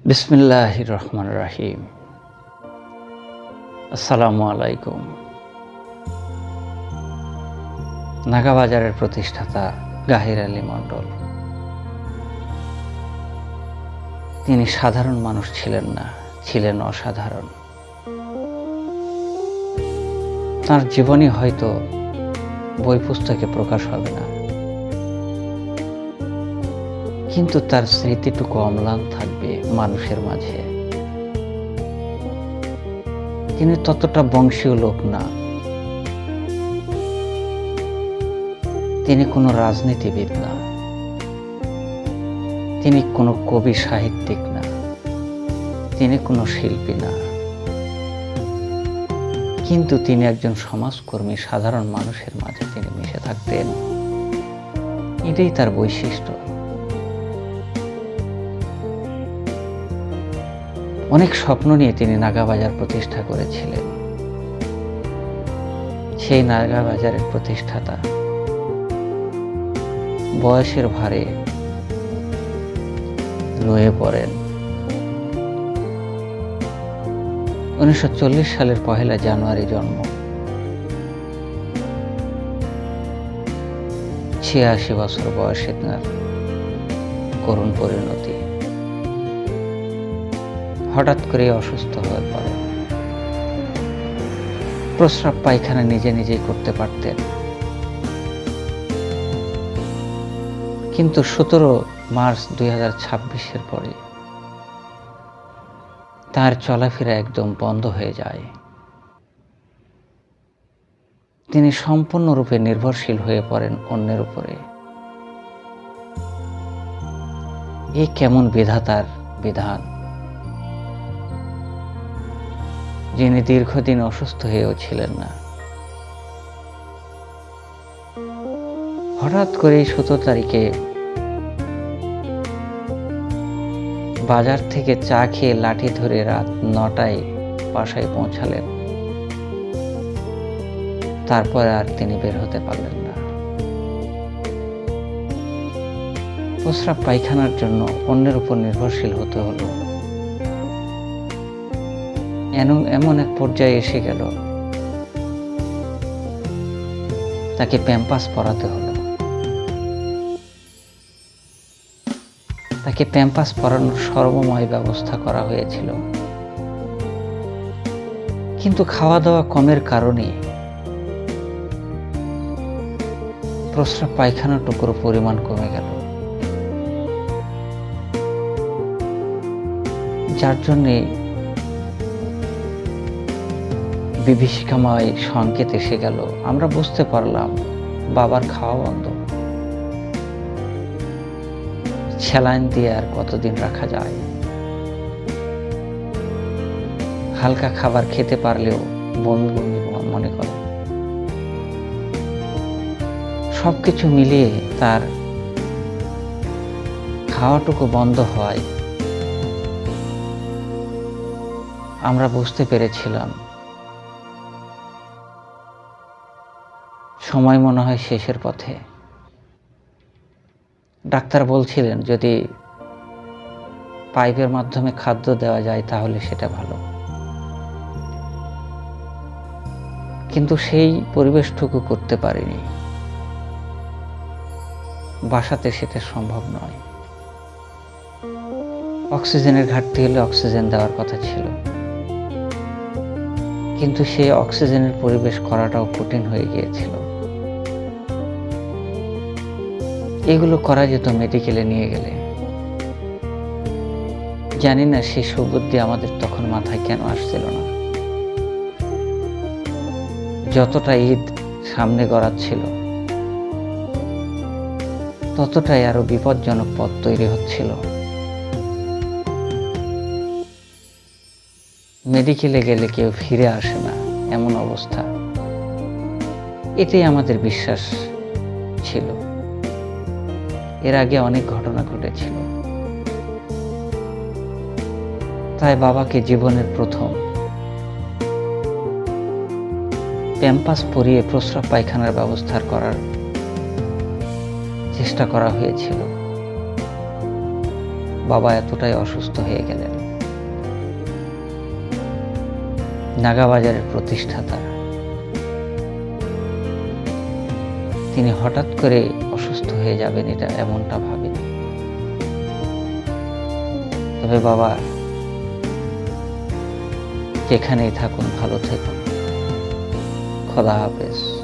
বিসমিল্লাহির রহমানির রহিম। আসসালামু আলাইকুম। নাগা বাজারের প্রতিষ্ঠাতা গাহির আলী মণ্ডল, তিনি সাধারণ মানুষ ছিলেন না, ছিলেন অসাধারণ। তার জীবনী হয়তো বই পুস্তকে প্রকাশ হবে না, কিন্তু তার স্মৃতিটুকু অম্লান থাকবে মানুষের মাঝে। তিনি ততটা বংশীয় লোক না, তিনি কোনো রাজনীতিবিদ না, তিনি কোনো কবি সাহিত্যিক না, তিনি কোনো শিল্পী না, কিন্তু তিনি একজন সমাজকর্মী। সাধারণ মানুষের মাঝে তিনি মিশে থাকতেন, এটাই তার বৈশিষ্ট্য। অনেক স্বপ্ন নিয়ে তিনি নাগা বাজার প্রতিষ্ঠা করেছিলেন। সেই নাগা বাজারের প্রতিষ্ঠাতা বয়সের ভারে নুয়ে পড়েন। 1940 সালের 1 জানুয়ারি জন্ম, 86 বছর বয়সে তার করুণ পরিণতি। হঠাৎ করে অসুস্থ হয়ে পড়েন। প্রস্রাব পায়খানা নিজে নিজেই করতে পারতেন, কিন্তু 17 মার্চ 2026 পরে তার চলাফেরা একদম বন্ধ হয়ে যায়। তিনি সম্পূর্ণরূপে নির্ভরশীল হয়ে পড়েন অন্যের উপরে। এ কেমন বিধাতার বিধান, যিনি দীর্ঘদিন অসুস্থ হয়েও ছিলেন না। হঠাৎ করে 17 তারিখে বাজার থেকে চা খেয়ে লাঠি ধরে রাত 9টায় বাসায় পৌঁছালেন। তারপর আর তিনি বের হতে পারলেন না। প্রস্রাব পায়খানার জন্য অন্যের উপর নির্ভরশীল হতে হলো। এমন এক পর্যায়ে এসে গেল, তাকে প্যাম্পাস পরাতে হলো। তাকে প্যাম্পাস পরানোর সর্বময় ব্যবস্থা করা হয়েছিল, কিন্তু খাওয়া দাওয়া কমের কারণে প্রস্রাব পায়খানাটুকুর পরিমাণ কমে গেল, যার জন্যে বিভীষিকাময় সংকেত এসে গেল। আমরা বুঝতে পারলাম বাবার খাওয়া বন্ধ। স্যালাইন দিয়ে আর কতদিন রাখা যায়? হালকা খাবার খেতে পারলেও বমি বমি মনে করে। সবকিছু মিলিয়ে তার খাওয়াটুকু বন্ধ হয়। আমরা বুঝতে পেরেছিলাম সময় মনে হয় শেষের পথে। ডাক্তার বলছিলেন যদি পাইপের মাধ্যমে খাদ্য দেওয়া যায় তাহলে সেটা ভালো, কিন্তু সেই পরিবেশটুকু করতে পারিনি। বাসাতে সেটা সম্ভব নয়। অক্সিজেনের ঘাটতি হলে অক্সিজেন দেওয়ার কথা ছিল, কিন্তু সেই অক্সিজেনের পরিবেশ করাটাও কঠিন হয়ে গিয়েছিল। এগুলো করা যেত মেডিকেলে নিয়ে গেলে। জানি না সেই সুবুদ্ধি আমাদের তখন মাথায় কেন আসছিল না। যতটা ঈদ সামনে গড়াচ্ছিল, ততটাই আরো বিপজ্জনক পথ তৈরি হচ্ছিল। মেডিকেলে গেলে কেউ ফিরে আসে না, এমন অবস্থা। এটাই আমাদের বিশ্বাস ছিল। এর আগে অনেক ঘটনা ঘটেছিল। তাই বাবাকে জীবনের প্রথম প্যাম্পাস পরিয়ে প্রস্রাব পায়খানার ব্যবস্থা করার চেষ্টা করা হয়েছিল। বাবা এতটাই অসুস্থ হয়ে গেলেন। নাগা বাজারের প্রতিষ্ঠাতা। তিনি হঠাৎ করে অসুস্থ হয়ে যাবেন এটা এমনটা ভাবেনি। তবে বাবা, যেখানেই থাকুন ভালো থাকুন। খোদা হাফেজ।